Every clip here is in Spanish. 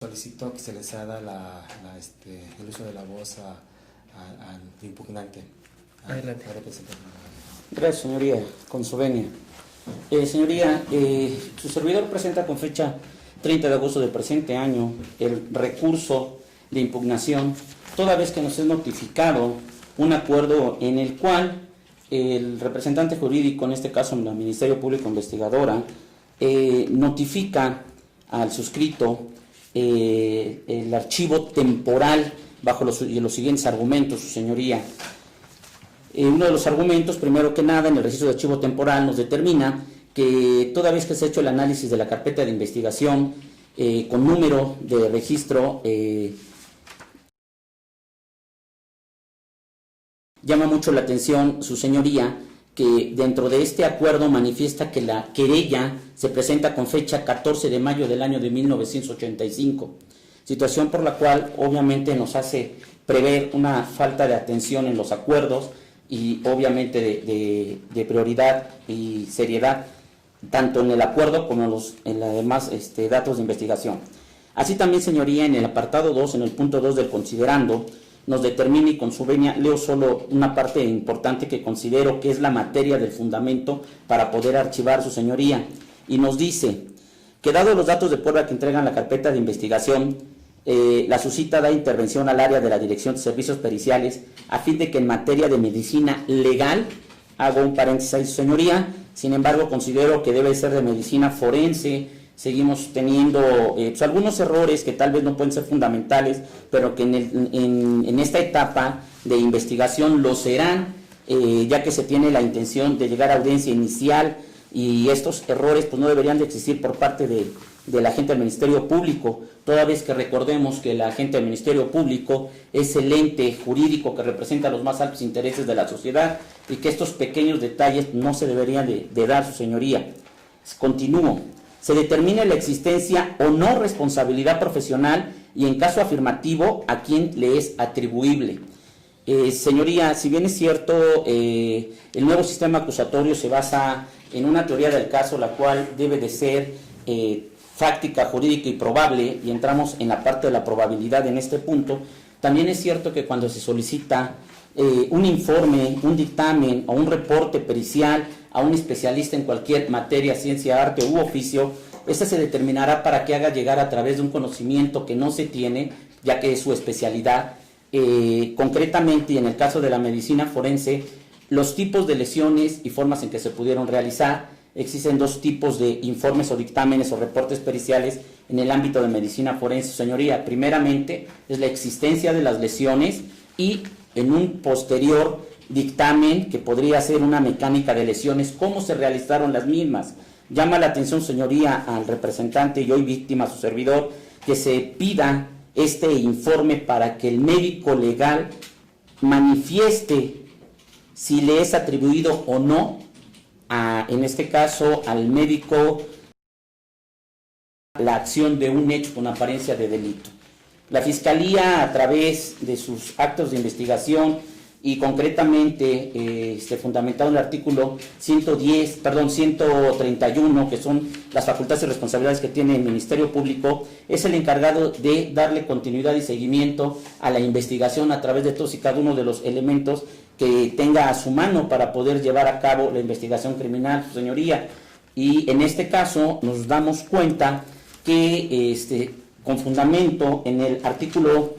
Solicito que se les haga el uso de la voz al impugnante. Adelante. Representante. Gracias, señoría, con su venia. Señoría, su servidor presenta con fecha 30 de agosto del presente año el recurso de impugnación, toda vez que nos es notificado un acuerdo en el cual el representante jurídico, en este caso la Ministerio Público Investigadora, notifica al suscrito el archivo temporal bajo los siguientes argumentos, su señoría. Uno de los argumentos, primero que nada, en el registro de archivo temporal nos determina que toda vez que se ha hecho el análisis de la carpeta de investigación con número de registro, llama mucho la atención, su señoría, que dentro de este acuerdo manifiesta que la querella se presenta con fecha 14 de mayo del año de 1985, situación por la cual obviamente nos hace prever una falta de atención en los acuerdos y obviamente de prioridad y seriedad, tanto en el acuerdo como en los demás datos de investigación. Así también, señoría, en el apartado 2, en el punto 2 del considerando, nos determina, y con su venia leo solo una parte importante que considero que es la materia del fundamento para poder archivar, su señoría, y nos dice que dado los datos de prueba que entregan la carpeta de investigación, la suscita da intervención al área de la Dirección de Servicios Periciales a fin de que en materia de medicina legal, hago un paréntesis ahí, su señoría, sin embargo considero que debe ser de medicina forense. Seguimos teniendo algunos errores que tal vez no pueden ser fundamentales, pero que en esta etapa de investigación lo serán, ya que se tiene la intención de llegar a audiencia inicial, y estos errores pues no deberían de existir por parte de la gente del Ministerio Público, toda vez que recordemos que la gente del Ministerio Público es el ente jurídico que representa los más altos intereses de la sociedad, y que estos pequeños detalles no se deberían de dar, su señoría. Continúo. Se determine la existencia o no responsabilidad profesional y, en caso afirmativo, a quién le es atribuible. Señoría, si bien es cierto, el nuevo sistema acusatorio se basa en una teoría del caso, la cual debe de ser fáctica, jurídica y probable, y entramos en la parte de la probabilidad en este punto. También es cierto que cuando se solicita un informe, un dictamen o un reporte pericial a un especialista en cualquier materia, ciencia, arte u oficio, esta se determinará para que haga llegar a través de un conocimiento que no se tiene, ya que es su especialidad. Concretamente, y en el caso de la medicina forense, los tipos de lesiones y formas en que se pudieron realizar. Existen dos tipos de informes o dictámenes o reportes periciales en el ámbito de medicina forense, señoría. Primeramente, es la existencia de las lesiones, y en un posterior dictamen que podría ser una mecánica de lesiones, cómo se realizaron las mismas. Llama la atención, señoría, al representante y hoy víctima, su servidor, que se pida este informe para que el médico legal manifieste si le es atribuido o no, en este caso al médico, la acción de un hecho con apariencia de delito. La Fiscalía, a través de sus actos de investigación y concretamente fundamentado en el artículo 131, que son las facultades y responsabilidades que tiene el Ministerio Público, es el encargado de darle continuidad y seguimiento a la investigación a través de todos y cada uno de los elementos que tenga a su mano para poder llevar a cabo la investigación criminal, su señoría. Y en este caso nos damos cuenta que con fundamento en el artículo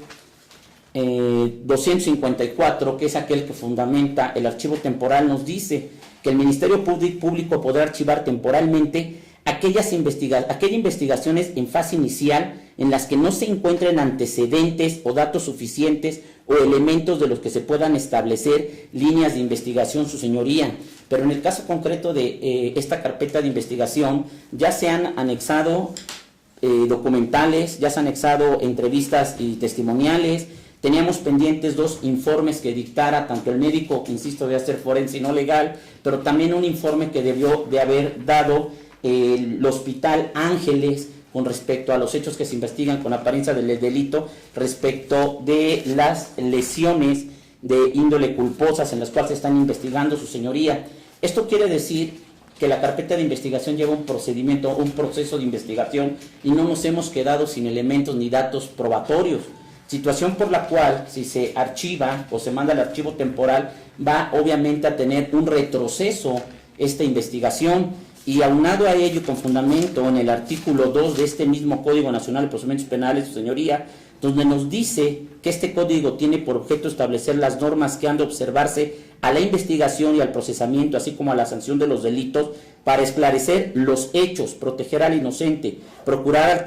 254, que es aquel que fundamenta el archivo temporal, nos dice que el Ministerio Público podrá archivar temporalmente aquellas investigaciones en fase inicial en las que no se encuentren antecedentes o datos suficientes o elementos de los que se puedan establecer líneas de investigación, su señoría. Pero en el caso concreto de esta carpeta de investigación ya se han anexado documentales, ya se han anexado entrevistas y testimoniales. Teníamos pendientes dos informes que dictara tanto el médico, insisto, de hacer forense y no legal, pero también un informe que debió de haber dado el Hospital Ángeles con respecto a los hechos que se investigan con apariencia del delito respecto de las lesiones de índole culposas en las cuales se están investigando, su señoría. Esto quiere decir que la carpeta de investigación lleva un procedimiento, un proceso de investigación y no nos hemos quedado sin elementos ni datos probatorios. Situación por la cual, si se archiva o se manda al archivo temporal, va obviamente a tener un retroceso esta investigación, y aunado a ello, con fundamento en el artículo 2 de este mismo Código Nacional de Procedimientos Penales, su señoría, donde nos dice que este código tiene por objeto establecer las normas que han de observarse a la investigación y al procesamiento, así como a la sanción de los delitos, para esclarecer los hechos, proteger al inocente, procurar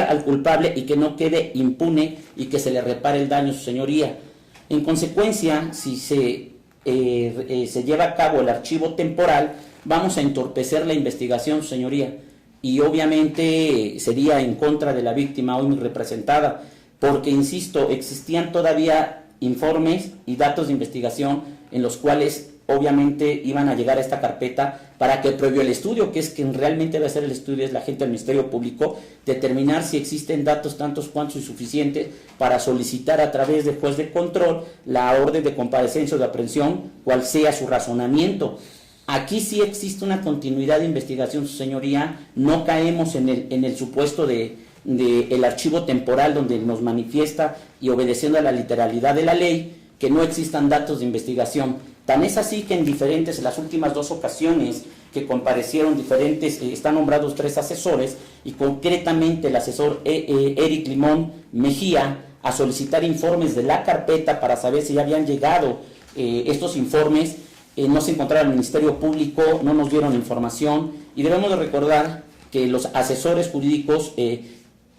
al culpable y que no quede impune y que se le repare el daño, su señoría. En consecuencia, si se lleva a cabo el archivo temporal, vamos a entorpecer la investigación, su señoría, y obviamente sería en contra de la víctima hoy representada, porque, insisto, existían todavía informes y datos de investigación en los cuales obviamente iban a llegar a esta carpeta para que, previo al estudio, que es quien realmente va a hacer el estudio, es la gente del Ministerio Público, determinar si existen datos tantos cuantos insuficientes para solicitar a través del juez de control la orden de comparecencia o de aprehensión, cual sea su razonamiento. Aquí sí existe una continuidad de investigación, su señoría, no caemos en el supuesto de el archivo temporal donde nos manifiesta, y obedeciendo a la literalidad de la ley, que no existan datos de investigación. Tan es así que en las últimas 2 ocasiones que comparecieron diferentes, están nombrados 3 asesores, y concretamente el asesor Eric Limón Mejía, a solicitar informes de la carpeta para saber si ya habían llegado estos informes. No se encontraba el Ministerio Público, no nos dieron información, y debemos de recordar que los asesores jurídicos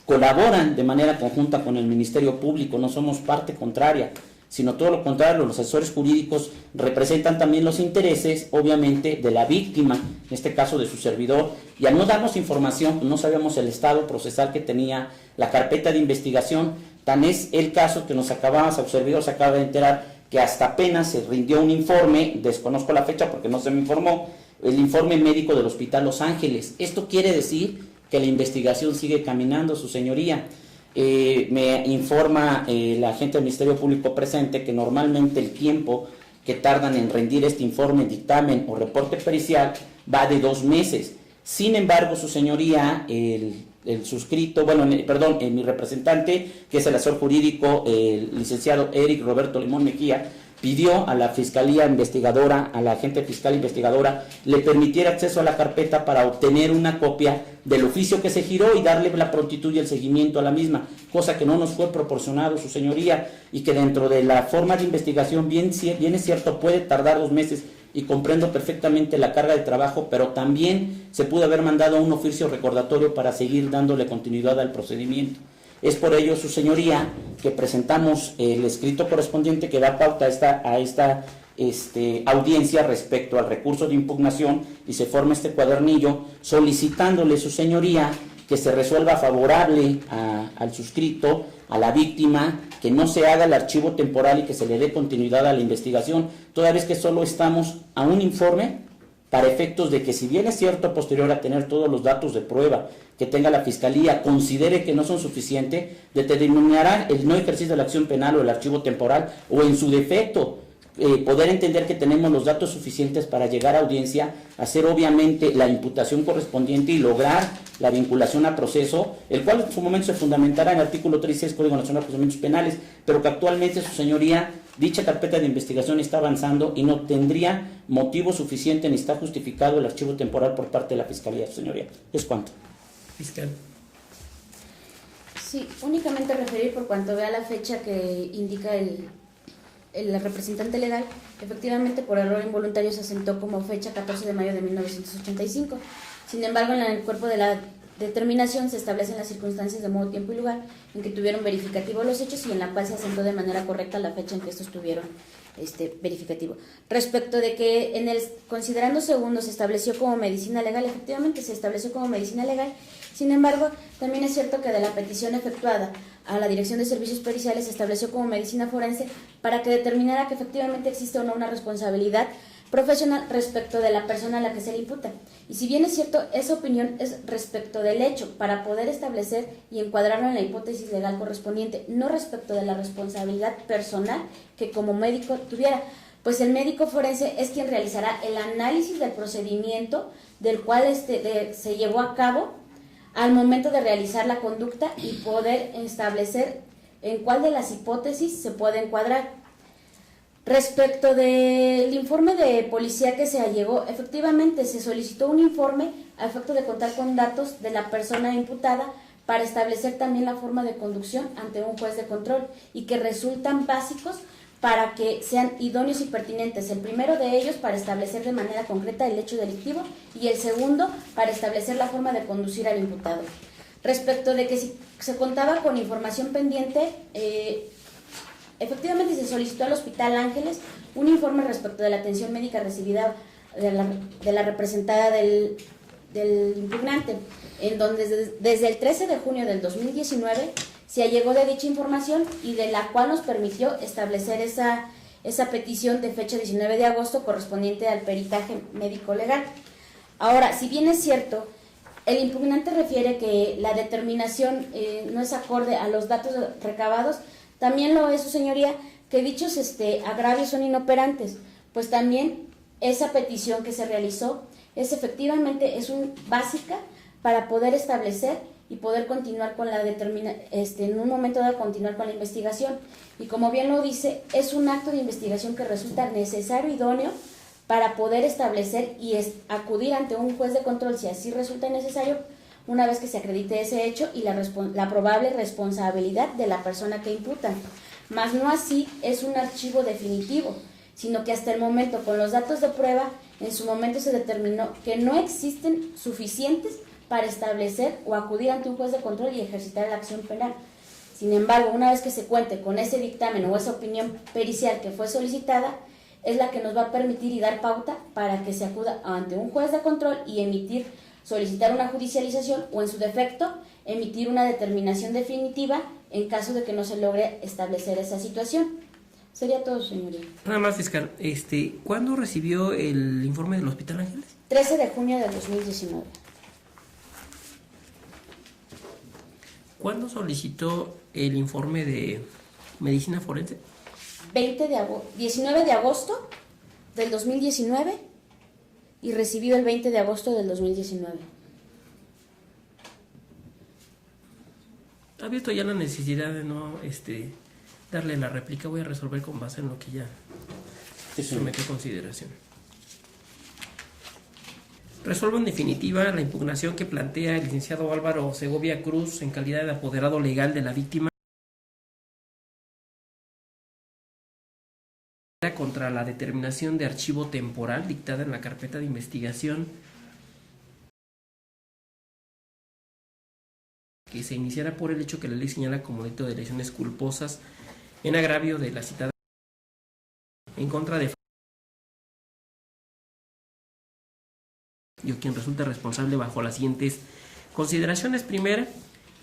colaboran de manera conjunta con el Ministerio Público, no somos parte contraria, sino todo lo contrario. Los asesores jurídicos representan también los intereses, obviamente, de la víctima, en este caso de su servidor, y al no darnos información, pues no sabíamos el estado procesal que tenía la carpeta de investigación. Tan es el caso que su servidor se acaba de enterar que hasta apenas se rindió un informe, desconozco la fecha porque no se me informó, el informe médico del Hospital Los Ángeles. Esto quiere decir que la investigación sigue caminando, su señoría. Me informa la gente del Ministerio Público presente que normalmente el tiempo que tardan en rendir este informe, dictamen o reporte pericial va de 2 meses. Sin embargo, su señoría, el suscrito, mi representante, que es el asesor jurídico, el licenciado Eric Roberto Limón Mejía, pidió a la Fiscalía Investigadora, a la agente fiscal investigadora, le permitiera acceso a la carpeta para obtener una copia del oficio que se giró y darle la prontitud y el seguimiento a la misma, cosa que no nos fue proporcionado, su señoría, y que dentro de la forma de investigación, bien es cierto, puede tardar 2 meses, y comprendo perfectamente la carga de trabajo, pero también se pudo haber mandado un oficio recordatorio para seguir dándole continuidad al procedimiento. Es por ello, su señoría, que presentamos el escrito correspondiente que da pauta a esta audiencia respecto al recurso de impugnación, y se forma este cuadernillo solicitándole, su señoría, que se resuelva favorable al suscrito, a la víctima, que no se haga el archivo temporal y que se le dé continuidad a la investigación, toda vez que solo estamos a un informe para efectos de que, si bien es cierto, posterior a tener todos los datos de prueba que tenga la Fiscalía, considere que no son suficientes, determinará el no ejercicio de la acción penal o el archivo temporal, o en su defecto, poder entender que tenemos los datos suficientes para llegar a audiencia, hacer obviamente la imputación correspondiente y lograr la vinculación a proceso, el cual en su momento se fundamentará en el artículo 36 Código Nacional de Procedimientos Penales, pero que actualmente, su señoría, dicha carpeta de investigación está avanzando y no tendría motivo suficiente ni está justificado el archivo temporal por parte de la Fiscalía, su señoría. ¿Es cuánto? Fiscal. Sí, únicamente referir por cuanto vea la fecha que indica el representante legal. Efectivamente, por error involuntario se asentó como fecha 14 de mayo de 1985. Sin embargo, en el cuerpo de la determinación se establecen las circunstancias de modo, tiempo y lugar en que tuvieron verificativo los hechos, y en la cual se asentó de manera correcta la fecha en que estos tuvieron verificativo. Respecto de que considerando segundo se estableció como medicina legal, efectivamente se estableció como medicina legal. Sin embargo, también es cierto que de la petición efectuada a la Dirección de Servicios Periciales se estableció como medicina forense para que determinara que efectivamente existe o no una responsabilidad profesional respecto de la persona a la que se le imputa. Y si bien es cierto, esa opinión es respecto del hecho para poder establecer y encuadrarlo en la hipótesis legal correspondiente, no respecto de la responsabilidad personal que como médico tuviera. pues el médico forense es quien realizará el análisis del procedimiento del cual se llevó a cabo al momento de realizar la conducta y poder establecer en cuál de las hipótesis se puede encuadrar. Respecto del informe de policía que se allegó, efectivamente se solicitó un informe a efecto de contar con datos de la persona imputada para establecer también la forma de conducción ante un juez de control y que resultan básicos para que sean idóneos y pertinentes. El primero de ellos para establecer de manera concreta el hecho delictivo y el segundo para establecer la forma de conducir al imputado. Respecto de que si se contaba con información pendiente, efectivamente se solicitó al Hospital Ángeles un informe respecto de la atención médica recibida de la representada del impugnante, en donde desde el 13 de junio del 2019 se allegó de dicha información y de la cual nos permitió establecer esa petición de fecha 19 de agosto correspondiente al peritaje médico legal. Ahora, si bien es cierto, el impugnante refiere que la determinación no es acorde a los datos recabados, también lo es, su señoría, que dichos agravios son inoperantes, pues también esa petición que se realizó es básica para poder establecer y poder continuar con en un momento dado continuar con la investigación. Y como bien lo dice, es un acto de investigación que resulta necesario, idóneo, para poder establecer y acudir ante un juez de control si así resulta necesario, una vez que se acredite ese hecho y la probable responsabilidad de la persona que imputan. Mas no así es un archivo definitivo, sino que hasta el momento, con los datos de prueba, en su momento se determinó que no existen suficientes para establecer o acudir ante un juez de control y ejercitar la acción penal. Sin embargo, una vez que se cuente con ese dictamen o esa opinión pericial que fue solicitada, es la que nos va a permitir y dar pauta para que se acuda ante un juez de control y solicitar una judicialización o, en su defecto, emitir una determinación definitiva en caso de que no se logre establecer esa situación. Sería todo, señoría. Nada más, fiscal, ¿cuándo recibió el informe del Hospital Ángeles? 13 de junio de 2019. ¿Cuándo solicitó el informe de medicina forense? 19 de agosto del 2019 y recibió el 20 de agosto del 2019. ¿Ha visto ya la necesidad de no darle la réplica? Voy a resolver con base en lo que ya sometió a consideración. Resuelvo en definitiva la impugnación que plantea el licenciado Álvaro Segovia Cruz en calidad de apoderado legal de la víctima contra la determinación de archivo temporal dictada en la carpeta de investigación que se iniciara por el hecho que la ley señala como delito de lesiones culposas en agravio de la citada en contra de quien resulta responsable bajo las siguientes consideraciones. Primera,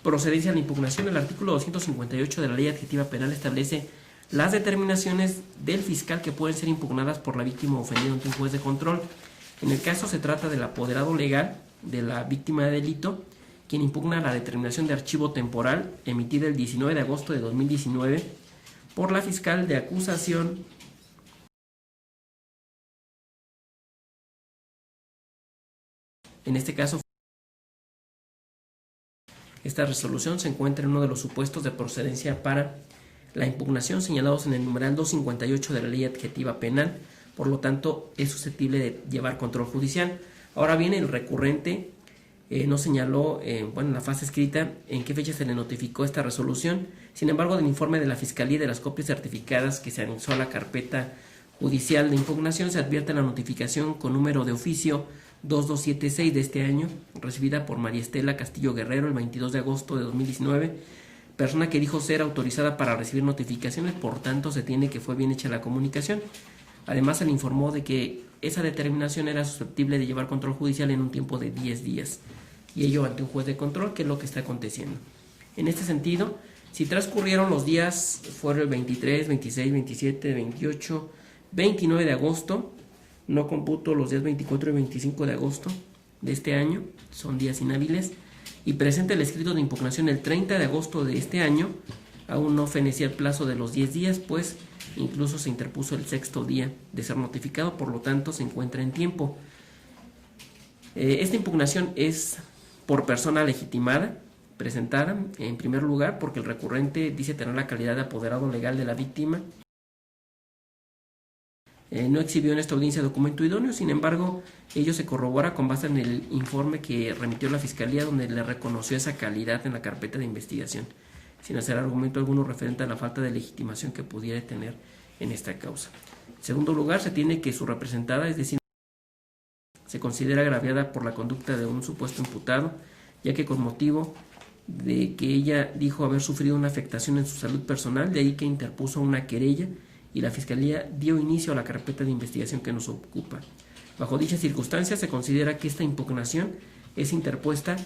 procedencia a la impugnación. El artículo 258 de la Ley Adjetiva Penal establece las determinaciones del fiscal que pueden ser impugnadas por la víctima ofendida ante un juez de control. En el caso se trata del apoderado legal de la víctima de delito, quien impugna la determinación de archivo temporal emitida el 19 de agosto de 2019 por la fiscal de acusación en este caso. Esta resolución se encuentra en uno de los supuestos de procedencia para la impugnación señalados en el numeral 258 de la Ley Adjetiva Penal, por lo tanto es susceptible de llevar control judicial. Ahora bien, el recurrente no señaló, en la fase escrita, en qué fecha se le notificó esta resolución. Sin embargo, del informe de la Fiscalía y de las copias certificadas que se anexó a la carpeta judicial de impugnación se advierte la notificación con número de oficio 2276 de este año, recibida por María Estela Castillo Guerrero el 22 de agosto de 2019, persona que dijo ser autorizada para recibir notificaciones, por tanto se tiene que fue bien hecha la comunicación. Además, se le informó de que esa determinación era susceptible de llevar control judicial en un tiempo de 10 días, y ello ante un juez de control, que es lo que está aconteciendo. En este sentido, si transcurrieron los días, fueron el 23, 26, 27, 28, 29 de agosto, no computo los días 24 y 25 de agosto de este año, son días inhábiles, y presenta el escrito de impugnación el 30 de agosto de este año, aún no fenecía el plazo de los 10 días, pues incluso se interpuso el 6º día de ser notificado, por lo tanto se encuentra en tiempo. Esta impugnación es por persona legitimada, presentada en primer lugar porque el recurrente dice tener la calidad de apoderado legal de la víctima. No exhibió en esta audiencia documento idóneo, sin embargo, ello se corrobora con base en el informe que remitió la Fiscalía, donde le reconoció esa calidad en la carpeta de investigación, sin hacer argumento alguno referente a la falta de legitimación que pudiera tener en esta causa. En segundo lugar, se tiene que su representada, es decir, se considera agraviada por la conducta de un supuesto imputado, ya que con motivo de que ella dijo haber sufrido una afectación en su salud personal, de ahí que interpuso una querella y la Fiscalía dio inicio a la carpeta de investigación que nos ocupa. Bajo dichas circunstancias, se considera que esta impugnación es interpuesta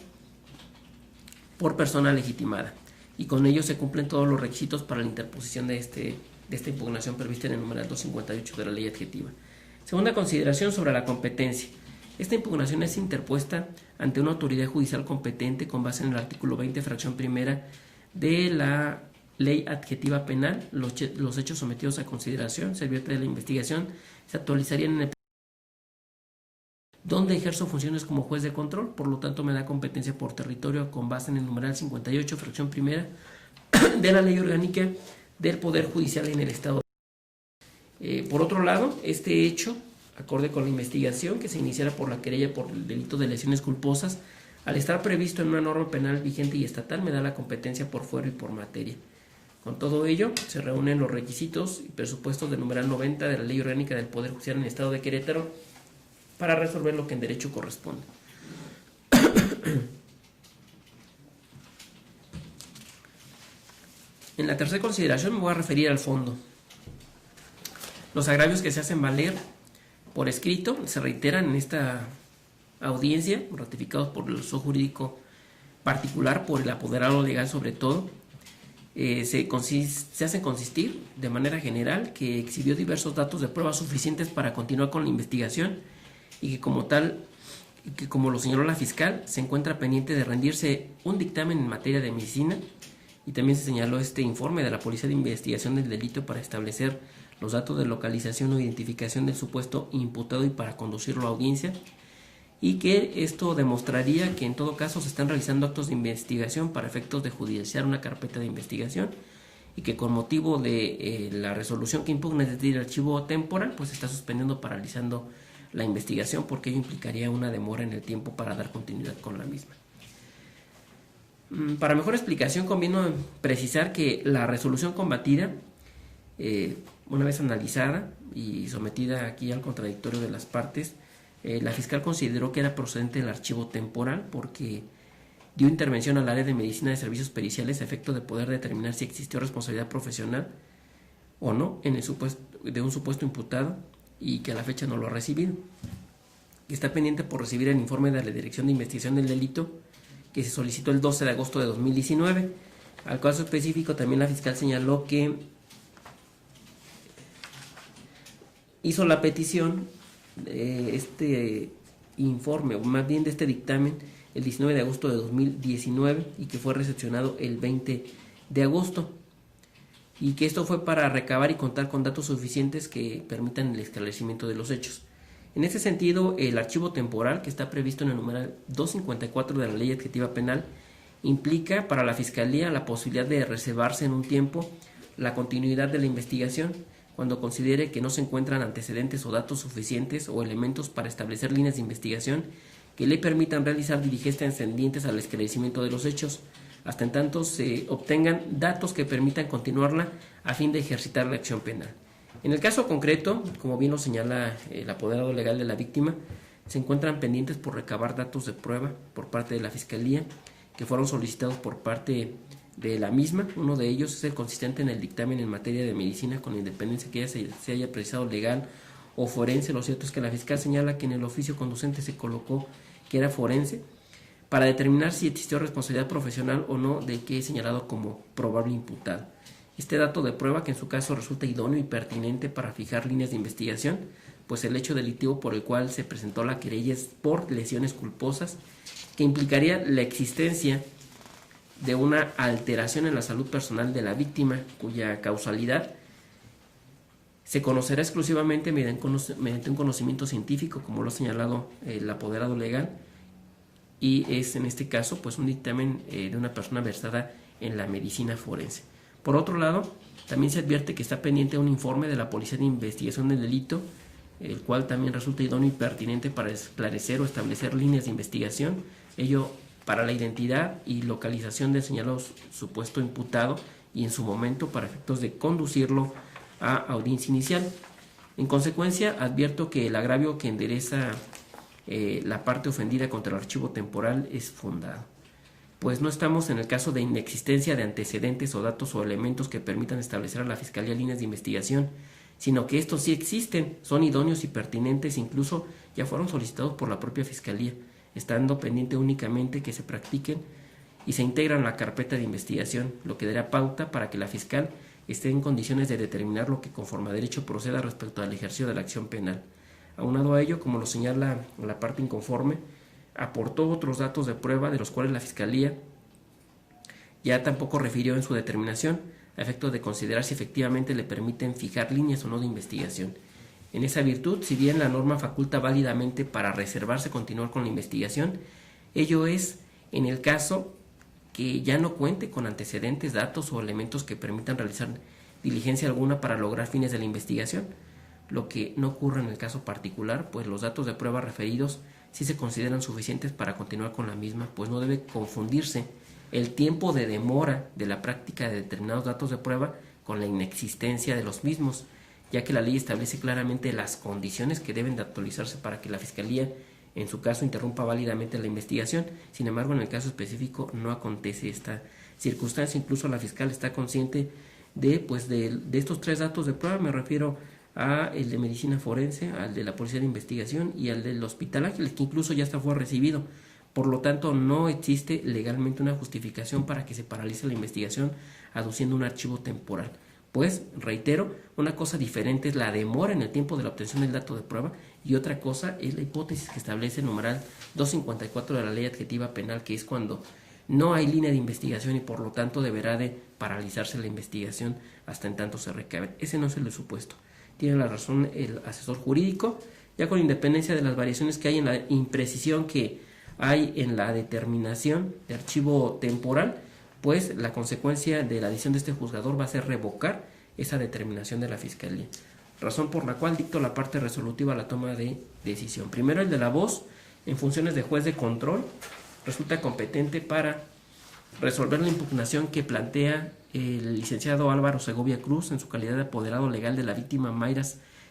por persona legitimada y con ello se cumplen todos los requisitos para la interposición de esta impugnación prevista en el numeral 258 de la ley adjetiva. Segunda consideración sobre la competencia. Esta impugnación es interpuesta ante una autoridad judicial competente con base en el artículo 20, fracción primera de la ley adjetiva penal. Los hechos sometidos a consideración, se advierte de la investigación, se actualizarían en el donde ejerzo funciones como juez de control, por lo tanto me da competencia por territorio con base en el numeral 58, fracción primera de la ley orgánica del Poder Judicial en el Estado. Por otro lado, este hecho, acorde con la investigación que se iniciara por la querella por el delito de lesiones culposas, al estar previsto en una norma penal vigente y estatal, me da la competencia por fuero y por materia. Con todo ello, se reúnen los requisitos y presupuestos del numeral 90 de la Ley Orgánica del Poder Judicial en el Estado de Querétaro para resolver lo que en derecho corresponde. En la tercera consideración me voy a referir al fondo. Los agravios que se hacen valer por escrito se reiteran en esta audiencia, ratificados por el uso jurídico particular, por el apoderado legal sobre todo. Se hacen consistir de manera general que exhibió diversos datos de prueba suficientes para continuar con la investigación y que como tal, que como lo señaló la fiscal, se encuentra pendiente de rendirse un dictamen en materia de medicina, y también se señaló este informe de la Policía de Investigación del Delito para establecer los datos de localización o identificación del supuesto imputado y para conducirlo a audiencia, y que esto demostraría que en todo caso se están realizando actos de investigación para efectos de judicializar una carpeta de investigación, y que con motivo de la resolución que impugna, es decir, el archivo temporal, pues se está suspendiendo, paralizando la investigación, porque ello implicaría una demora en el tiempo para dar continuidad con la misma. Para mejor explicación conviene precisar que la resolución combatida, una vez analizada y sometida aquí al contradictorio de las partes, la fiscal consideró que era procedente el archivo temporal porque dio intervención al área de medicina de servicios periciales a efecto de poder determinar si existió responsabilidad profesional o no en el supuesto, de un supuesto imputado, y que a la fecha no lo ha recibido. Está pendiente por recibir el informe de la Dirección de Investigación del Delito que se solicitó el 12 de agosto de 2019. Al caso específico también la fiscal señaló que hizo la petición de este informe, o más bien de este dictamen, el 19 de agosto de 2019 y que fue recepcionado el 20 de agosto. Y que esto fue para recabar y contar con datos suficientes que permitan el esclarecimiento de los hechos. En ese sentido, el archivo temporal que está previsto en el numeral 254 de la Ley Adjetiva Penal implica para la Fiscalía la posibilidad de reservarse en un tiempo la continuidad de la investigación cuando considere que no se encuentran antecedentes o datos suficientes o elementos para establecer líneas de investigación que le permitan realizar diligencias tendientes al esclarecimiento de los hechos, hasta en tanto se obtengan datos que permitan continuarla a fin de ejercitar la acción penal. En el caso concreto, como bien lo señala el apoderado legal de la víctima, se encuentran pendientes por recabar datos de prueba por parte de la Fiscalía que fueron solicitados por parte de la misma. Uno de ellos es el consistente en el dictamen en materia de medicina, con independencia que ya se haya precisado legal o forense. Lo cierto es que la fiscal señala que en el oficio conducente se colocó que era forense, para determinar si existió responsabilidad profesional o no del que es señalado como probable imputado. Este dato de prueba, que en su caso resulta idóneo y pertinente para fijar líneas de investigación, pues el hecho delictivo por el cual se presentó la querella es por lesiones culposas, que implicaría la existencia de una alteración en la salud personal de la víctima, cuya causalidad se conocerá exclusivamente mediante un conocimiento científico, como lo ha señalado el apoderado legal, y es en este caso pues un dictamen de una persona versada en la medicina forense. Por otro lado, también se advierte que está pendiente un informe de la Policía de Investigación del Delito, el cual también resulta idóneo y pertinente para esclarecer o establecer líneas de investigación, ello para la identidad y localización del señalado supuesto imputado y en su momento para efectos de conducirlo a audiencia inicial. En consecuencia, advierto que el agravio que endereza la parte ofendida contra el archivo temporal es fundado, pues no estamos en el caso de inexistencia de antecedentes o datos o elementos que permitan establecer a la Fiscalía líneas de investigación, sino que estos sí existen, son idóneos y pertinentes, incluso ya fueron solicitados por la propia Fiscalía, estando pendiente únicamente que se practiquen y se integran en la carpeta de investigación, lo que dará pauta para que la fiscal esté en condiciones de determinar lo que conforme a derecho proceda respecto al ejercicio de la acción penal. Aunado a ello, como lo señala la parte inconforme, aportó otros datos de prueba de los cuales la Fiscalía ya tampoco refirió en su determinación, a efecto de considerar si efectivamente le permiten fijar líneas o no de investigación. En esa virtud, si bien la norma faculta válidamente para reservarse continuar con la investigación, ello es en el caso que ya no cuente con antecedentes, datos o elementos que permitan realizar diligencia alguna para lograr fines de la investigación, lo que no ocurre en el caso particular, pues los datos de prueba referidos sí se consideran suficientes para continuar con la misma, pues no debe confundirse el tiempo de demora de la práctica de determinados datos de prueba con la inexistencia de los mismos, ya que la ley establece claramente las condiciones que deben de actualizarse para que la Fiscalía, en su caso, interrumpa válidamente la investigación. Sin embargo, en el caso específico no acontece esta circunstancia. Incluso la fiscal está consciente de estos tres datos de prueba. Me refiero a el de medicina forense, al de la Policía de Investigación y al del Hospital Ángeles, que incluso ya fue recibido. Por lo tanto, no existe legalmente una justificación para que se paralice la investigación aduciendo un archivo temporal. Pues, reitero, una cosa diferente es la demora en el tiempo de la obtención del dato de prueba y otra cosa es la hipótesis que establece el numeral 254 de la Ley Adjetiva Penal, que es cuando no hay línea de investigación y por lo tanto deberá de paralizarse la investigación hasta en tanto se recabe. Ese no es el supuesto. Tiene la razón el asesor jurídico, ya con independencia de las variaciones que hay en la imprecisión que hay en la determinación de archivo temporal, pues la consecuencia de la decisión de este juzgador va a ser revocar esa determinación de la Fiscalía, razón por la cual dicto la parte resolutiva a la toma de decisión. Primero, el de la voz, en funciones de juez de control, resulta competente para resolver la impugnación que plantea el licenciado Álvaro Segovia Cruz en su calidad de apoderado legal de la víctima Mayra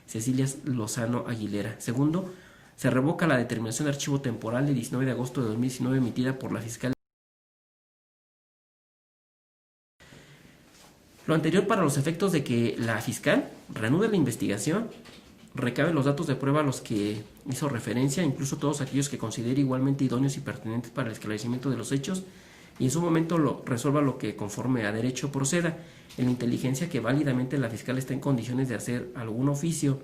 Cecilia Lozano Aguilera. Segundo, se revoca la determinación de archivo temporal de 19 de agosto de 2019 emitida por la fiscal. Lo anterior para los efectos de que la fiscal reanude la investigación, recabe los datos de prueba a los que hizo referencia, incluso todos aquellos que considere igualmente idóneos y pertinentes para el esclarecimiento de los hechos, y en su momento resuelva lo que conforme a derecho proceda, en la inteligencia que válidamente la fiscal está en condiciones de hacer algún oficio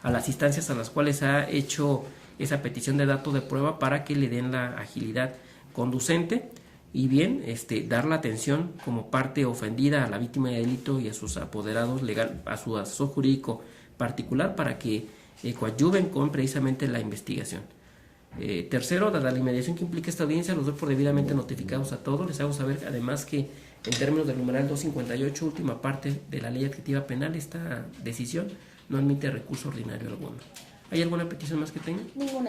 a las instancias a las cuales ha hecho esa petición de datos de prueba para que le den la agilidad conducente y bien dar la atención como parte ofendida a la víctima de delito y a sus apoderados legal, a su asesor jurídico particular para que coadyuven con precisamente la investigación. Tercero, dada la inmediación que implica esta audiencia, los doy por debidamente notificados a todos. Les hago saber además que en términos del numeral 258, última parte de la Ley Adjetiva Penal, esta decisión no admite recurso ordinario alguno. ¿Hay alguna petición más que tenga? Ninguna.